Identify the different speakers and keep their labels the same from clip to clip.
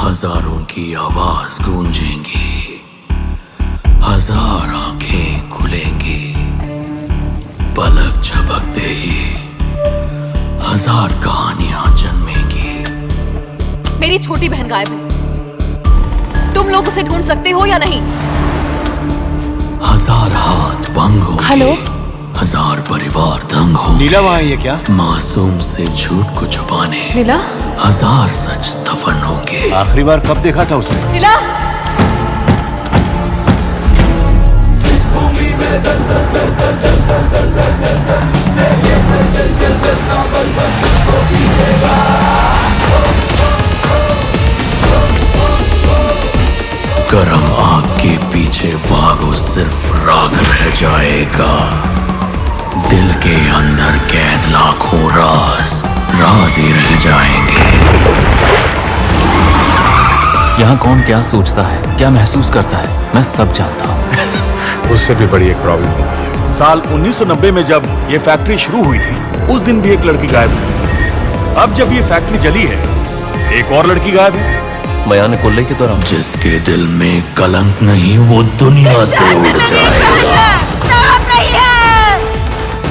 Speaker 1: हजारों की आवाज गूंजेंगी, हजार आंखें खुलेंगी, पलक झपकते ही हजार कहानियां जन्मेंगी।
Speaker 2: मेरी छोटी बहन गायब है, तुम लोग उसे ढूंढ सकते हो या नहीं?
Speaker 1: हजार हाथ भंग होंगे,
Speaker 2: हेलो?
Speaker 1: हजार परिवार दंग होंगे।
Speaker 3: नीला वहाँ है क्या?
Speaker 1: मासूम से झूठ को छुपाने
Speaker 2: नीला?
Speaker 1: हजार सच दफन होंगे।
Speaker 3: आखिरी बार कब देखा था उसे?
Speaker 2: नीला?
Speaker 1: गरम आग के पीछे भागो, सिर्फ राग रह जाएगा। दिल के अंदर कैद लाखों राज ही रह जाएंगे।
Speaker 4: यहाँ कौन क्या सोचता है, क्या महसूस करता है, मैं सब जानता हूँ।
Speaker 3: उससे भी बड़ी एक प्रॉब्लम हो गई है। साल 1990 में जब ये फैक्ट्री शुरू हुई थी, उस दिन भी एक लड़की गायब हुई थी। अब जब ये फैक्ट्री जली है, एक और लड़की गायब है।
Speaker 4: मयान कोल्ले के दौरान
Speaker 1: जिसके दिल में कलंक नहीं, वो दुनिया से उड़ जाएगा।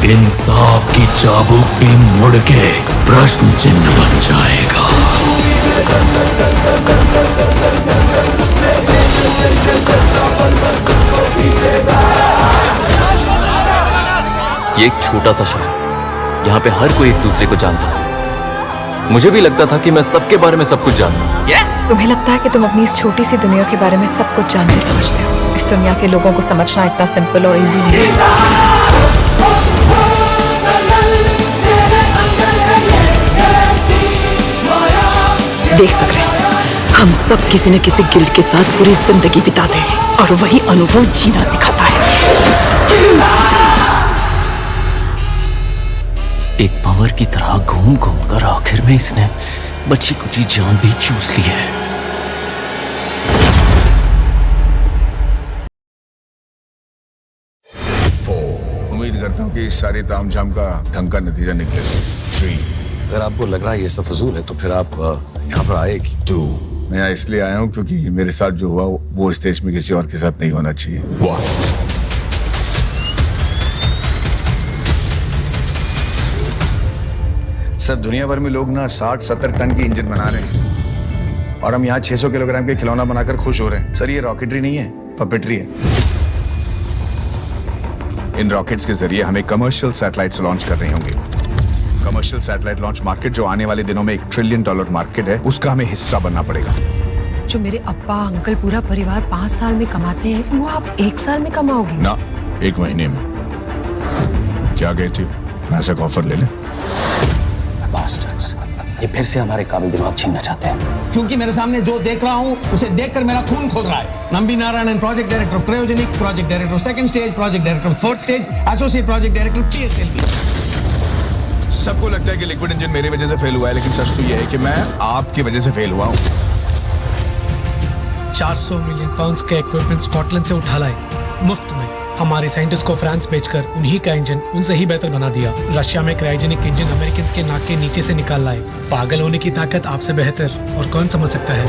Speaker 1: इंसाफ की चाबुक भी मुड़ के प्रश्न चिन्ह बन जाएगा।
Speaker 4: ये एक छोटा सा शहर, यहाँ पे हर कोई एक दूसरे को जानता है। मुझे भी लगता था कि मैं सबके बारे में सब कुछ जानता हूँ।
Speaker 2: तुम्हें लगता है कि तुम अपनी इस छोटी सी दुनिया के बारे में सब कुछ जानते समझते हो? इस दुनिया के लोगों को समझना इतना सिंपल और इजी नहीं है।
Speaker 5: देख सक रहे हैं, हम सब किसी न किसी गिल्ड के साथ पूरी जिंदगी बिताते हैं और वही अनुभव जीना सिखाता है।
Speaker 4: एक भंवर की तरह घूम घूम कर आखिर में इसने बच्ची कुची जान भी चूस ली है।
Speaker 6: उम्मीद करता हूँ कि इस सारे तामझाम का ढंग का नतीजा निकलेगा। 3
Speaker 7: अगर आपको लग रहा है ये सब फजूल है तो फिर आप यहाँ पर आए कि
Speaker 6: 2 मैं यहाँ इसलिए आया हूँ क्योंकि मेरे साथ जो हुआ वो इस देश में किसी और के साथ नहीं होना चाहिए।
Speaker 7: वाह,
Speaker 6: सर दुनिया भर में लोग ना 60-70 टन की इंजन बना रहे हैं और हम यहाँ 600 किलोग्राम के खिलौना बनाकर खुश हो रहे हैं। सर ये रॉकेटरी नहीं है, पपेटरी है। इन रॉकेट्स के जरिए हमें कमर्शियल सैटेलाइट्स लॉन्च कर रहे होंगे। कमर्शियल सैटेलाइट लॉन्च मार्केट जो आने वाले दिनों में $1 ट्रिलियन मार्केट है, उसका हमें हिस्सा बनना पड़ेगा।
Speaker 5: जो मेरे अब्बा अंकल पूरा परिवार 5 साल में कमाते हैं, वो आप 1 साल में कमाओगे?
Speaker 6: ना, 1 महीने में। क्या कहती हो, मैं ऐसा ऑफर ले लें?
Speaker 4: बास्टर्ड्स, ये फिर से हमारे काबिल दिमाग छीनना चाहते हैं।
Speaker 8: क्योंकि मेरे सामने जो देख रहा हूँ उसे देखकर मेरा खून खोल रहा है। Nambi Narayanan, project director of cryogenic, project director of second stage, project director of fourth stage, associate project director PSLV।
Speaker 6: सबको लगता है कि लिक्विड इंजन मेरी वजह से फेल हुआ है, लेकिन सच तो यह है कि मैं आपकी वजह से फेल हुआ हूँ।
Speaker 9: 400 मिलियन पाउंड्स का इक्विपमेंट स्कॉटलैंड से उठा लाए मुफ्त में। हमारे साइंटिस्ट को फ्रांस भेजकर उन्हीं का इंजन उनसे ही बेहतर बना दिया। रशिया में क्रायोजेनिक इंजन अमेरिकन के नाक के नीचे से निकाल लाए। पागल होने की ताकत आपसे बेहतर और कौन समझ सकता है?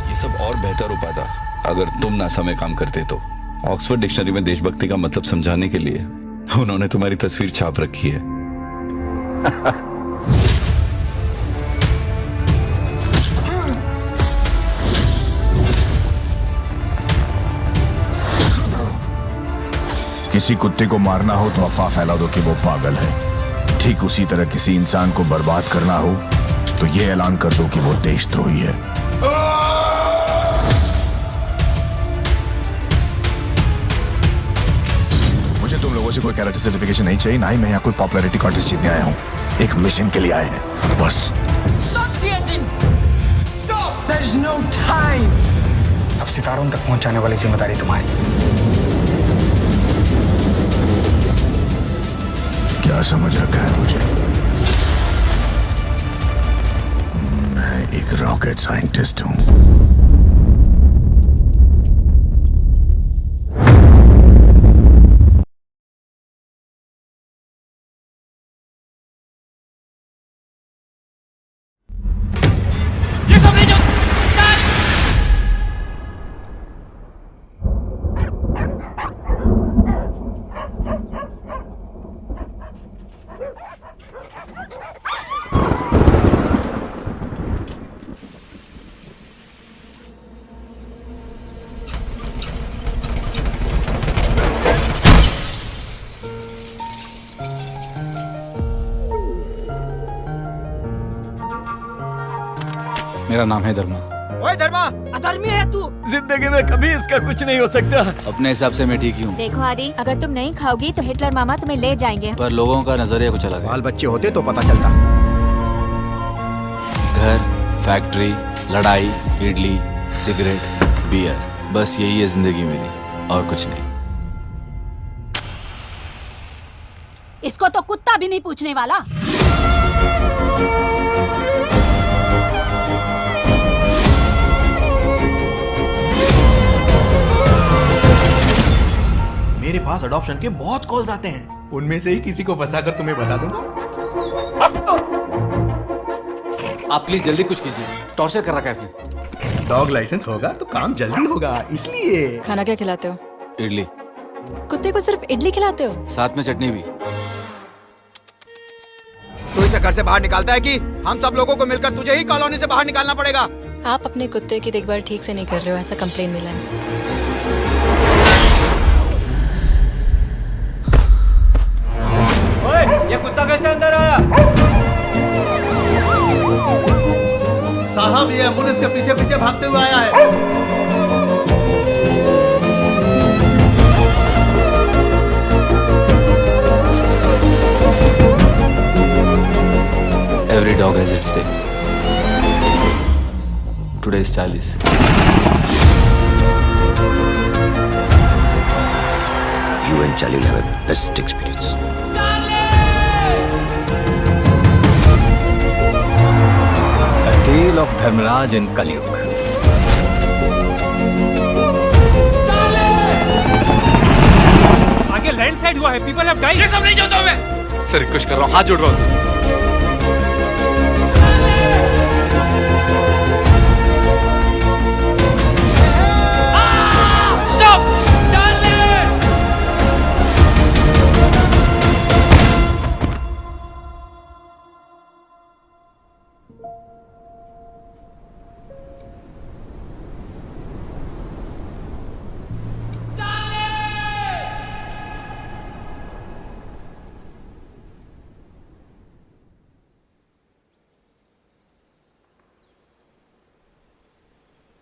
Speaker 7: ये सब और बेहतर हो पाता अगर तुम नासा में काम करते तो। ऑक्सफोर्ड डिक्शनरी में देशभक्ति का मतलब समझाने के लिए उन्होंने तुम्हारी तस्वीर छाप रखी है।
Speaker 6: किसी कुत्ते को मारना हो तो अफवाह फैला दो कि वो पागल है। ठीक उसी तरह किसी इंसान को बर्बाद करना हो तो ये ऐलान कर दो कि वो देशद्रोही है। मुझे तुम लोगों से कोई कैरेक्टर सर्टिफिकेशन नहीं चाहिए, ना ही मैं यहाँ कोई पॉपुलैरिटी कॉन्टेस्ट जीतने आया हूँ। एक मिशन के लिए आए हैं बस।
Speaker 8: अब सितारों तक पहुंचाने वाली जिम्मेदारी तुम्हारी।
Speaker 6: क्या समझ रखा है मुझे? मैं एक रॉकेट साइंटिस्ट हूँ।
Speaker 9: ये सब नहीं
Speaker 10: मेरा नाम है धर्मा।
Speaker 8: ओए धर्मा, अधर्मी है तू।
Speaker 4: जिंदगी में कभी इसका कुछ नहीं हो सकता।
Speaker 10: अपने हिसाब से मैं ठीक ही हूँ,
Speaker 11: देखो आदि, अगर तुम नहीं खाओगी तो हिटलर मामा तुम्हें ले जाएंगे।
Speaker 10: पर लोगों का नजरिया कुछ अलग है।
Speaker 8: बाल बच्चे होते तो पता चलता।
Speaker 10: घर, फैक्ट्री, लड़ाई, इडली, सिगरेट, बियर, बस यही है जिंदगी मेरी, और कुछ नहीं।
Speaker 11: इसको तो कुत्ता भी नहीं पूछने वाला।
Speaker 8: मेरे पास अडॉप्शन के बहुत कॉल्स आते हैं, उनमें से ही किसी को फंसाकर तुम्हें बता दूंगा।
Speaker 10: आप प्लीज जल्दी कुछ कीजिए, टॉर्चर कर रखा है इसने।
Speaker 8: डॉग लाइसेंस होगा तो काम जल्दी होगा, इसलिए।
Speaker 2: खाना क्या खिलाते हो?
Speaker 10: इडली,
Speaker 2: कुत्ते को सिर्फ इडली खिलाते हो?
Speaker 10: साथ में चटनी भी।
Speaker 8: तू इसे घर से बाहर निकालता है कि हम सब लोगों को मिलकर तुझे ही कॉलोनी से बाहर निकालना पड़ेगा?
Speaker 2: आप अपने कुत्ते की देखभाल ठीक से नहीं कर रहे हो, ऐसा कंप्लेन मिला है।
Speaker 4: ये कुत्ता कैसे अंदर आया?
Speaker 8: साहब, ये एम्बुलेंस के पीछे पीछे भागते हुए आया है।
Speaker 10: Every dog has its day. Today is Charlie's.
Speaker 1: You and Charlie will have a best experience.
Speaker 4: A tale of Dharmaraj in Kaliyug.
Speaker 9: आगे लैंडस्लाइड हुआ है, पीपल हैव डाइड।
Speaker 4: ये सब नहीं जानता हूं मैं। सर रिक्वेस्ट कर रहा हूं, हाथ जोड़ रहा हूं सर।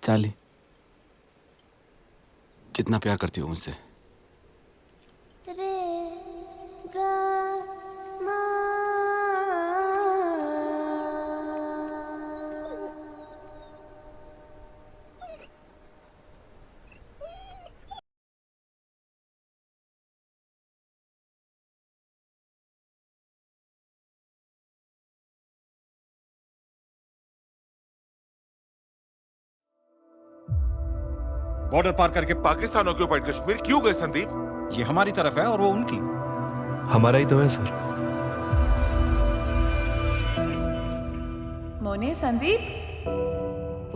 Speaker 10: चार्ली, कितना प्यार करती हो मुझसे?
Speaker 6: बॉर्डर पार करके पाकिस्तान ऑक्यूपाइड कश्मीर क्यों गए संदीप?
Speaker 8: ये हमारी तरफ है और वो उनकी।
Speaker 3: हमारा ही तो है सर।
Speaker 5: मोने, संदीप,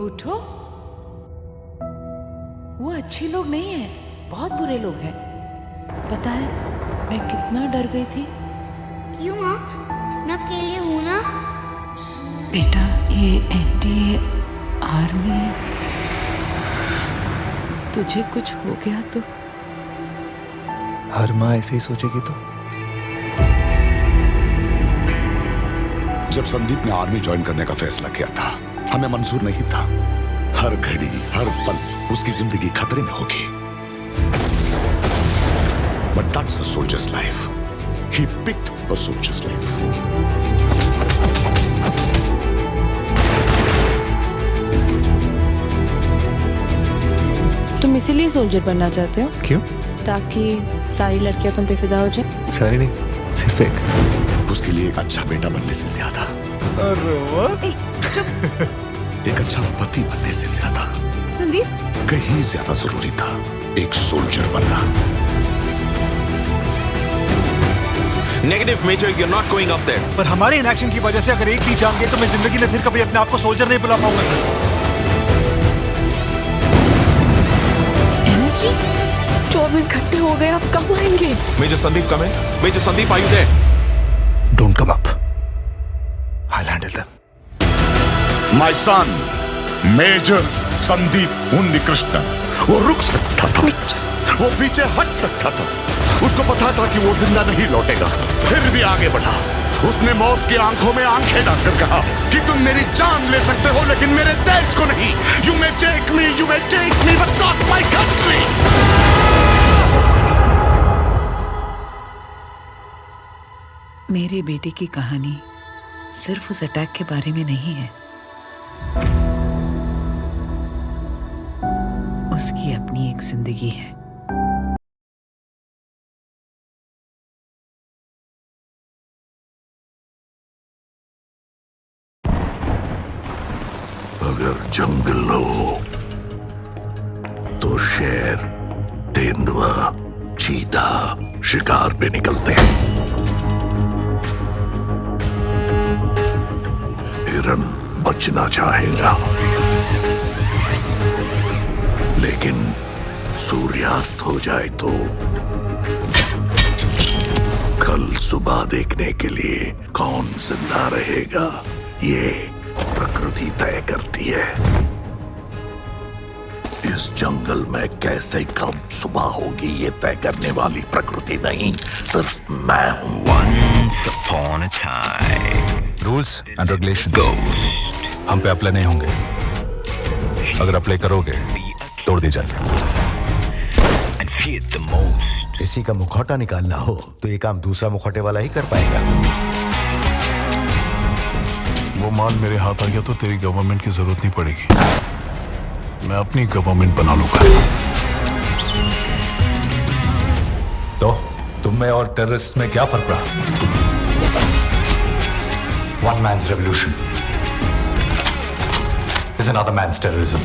Speaker 5: उठो। वो अच्छे लोग नहीं हैं, बहुत बुरे लोग हैं। पता है मैं कितना डर गई थी।
Speaker 11: क्यों माँ? मैं अकेले हूँ ना।
Speaker 5: बेटा, ये एनडीए आर्मी, तुझे कुछ हो गया तो?
Speaker 3: हर माँ ऐसे ही सोचेगी तो।
Speaker 6: जब संदीप ने आर्मी ज्वाइन करने का फैसला किया था, हमें मंजूर नहीं था। हर घड़ी, हर पल उसकी जिंदगी खतरे में होगी। But that's a soldier's life. He picked a soldier's life.
Speaker 2: तुम इसीलिए सोल्जर बनना चाहते हो?
Speaker 3: क्यों?
Speaker 2: ताकि सारी लड़कियां तुम पे फिदा हो जाए।
Speaker 3: सारी नहीं, सिर्फ एक।
Speaker 6: उसके लिए एक अच्छा बेटा बनने से ज्यादा, एक अच्छा पति बनने से ज्यादा,
Speaker 2: संदीप,
Speaker 6: कहीं ज्यादा जरूरी था एक सोल्जर बनना।
Speaker 3: Negative major, you are not going up there.
Speaker 12: पर हमारे इनएक्शन की वजह से अगर एक भी जान गई तो मैं जिंदगी में फिर कभी अपने आप को सोल्जर नहीं बुला पाऊंगा सर।
Speaker 2: एनएसजी, 24 घंटे हो गए, आप कब आएंगे?
Speaker 3: मेजर संदीप कम है। Major Sandeep, are you there? Don't come up, I will handle them.
Speaker 6: My son, major Sandeep Unnikrishnan, वो रुक सकता था, वो पीछे हट सकता था। उसको पता था कि वो जिंदा नहीं लौटेगा, फिर भी आगे बढ़ा उसने मौत की आंखों में आंखें डालकर कहा कि तुम मेरी जान ले सकते हो लेकिन मेरे देश को नहीं। You may take me, but not my country.
Speaker 5: मेरे बेटे की कहानी सिर्फ उस अटैक के बारे में नहीं है, उसकी अपनी एक जिंदगी है।
Speaker 6: अगर जंगल हो तो शेर, तेंदुआ, चीता शिकार पे निकलते हैं। हिरन बचना चाहेगा, लेकिन सूर्यास्त हो जाए तो कल सुबह देखने के लिए कौन जिंदा रहेगा, ये प्रकृति तय करती है। इस जंगल में कैसे कब सुबह होगी ये तय करने वाली प्रकृति नहीं, सिर्फ मैं हूं। Once upon a time.
Speaker 3: Rules and regulations हम पे अप्लाई नहीं होंगे। अगर अप्लाई करोगे तोड़ दी जाएगी।
Speaker 13: किसी का मुखौटा निकालना हो तो ये काम दूसरा मुखौटे वाला ही कर पाएगा।
Speaker 14: वो माल मेरे हाथ आ गया तो तेरी गवर्नमेंट की जरूरत नहीं पड़ेगी, मैं अपनी गवर्नमेंट बना लूंगा।
Speaker 3: तो तुम में और टेररिस्ट में क्या फर्क रहा?
Speaker 13: One man's revolution is another man's terrorism.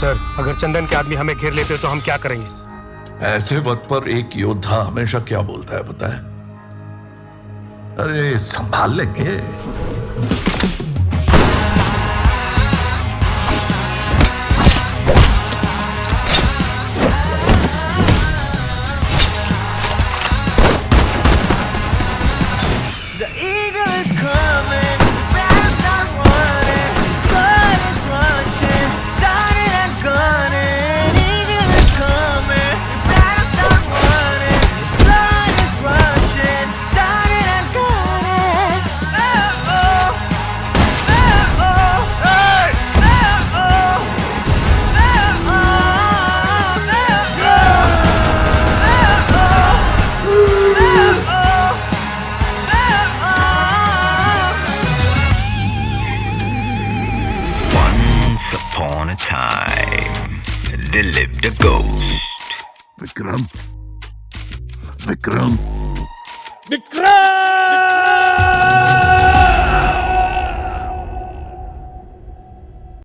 Speaker 12: Sir, अगर चंदन के आदमी हमें घेर लेते तो हम क्या करेंगे?
Speaker 6: ऐसे वक्त पर एक योद्धा हमेशा क्या बोलता है पता है? अरे संभाल लेंगे।
Speaker 1: Upon a time, there lived a ghost.
Speaker 6: Vikram, Vikram,
Speaker 12: Vikram!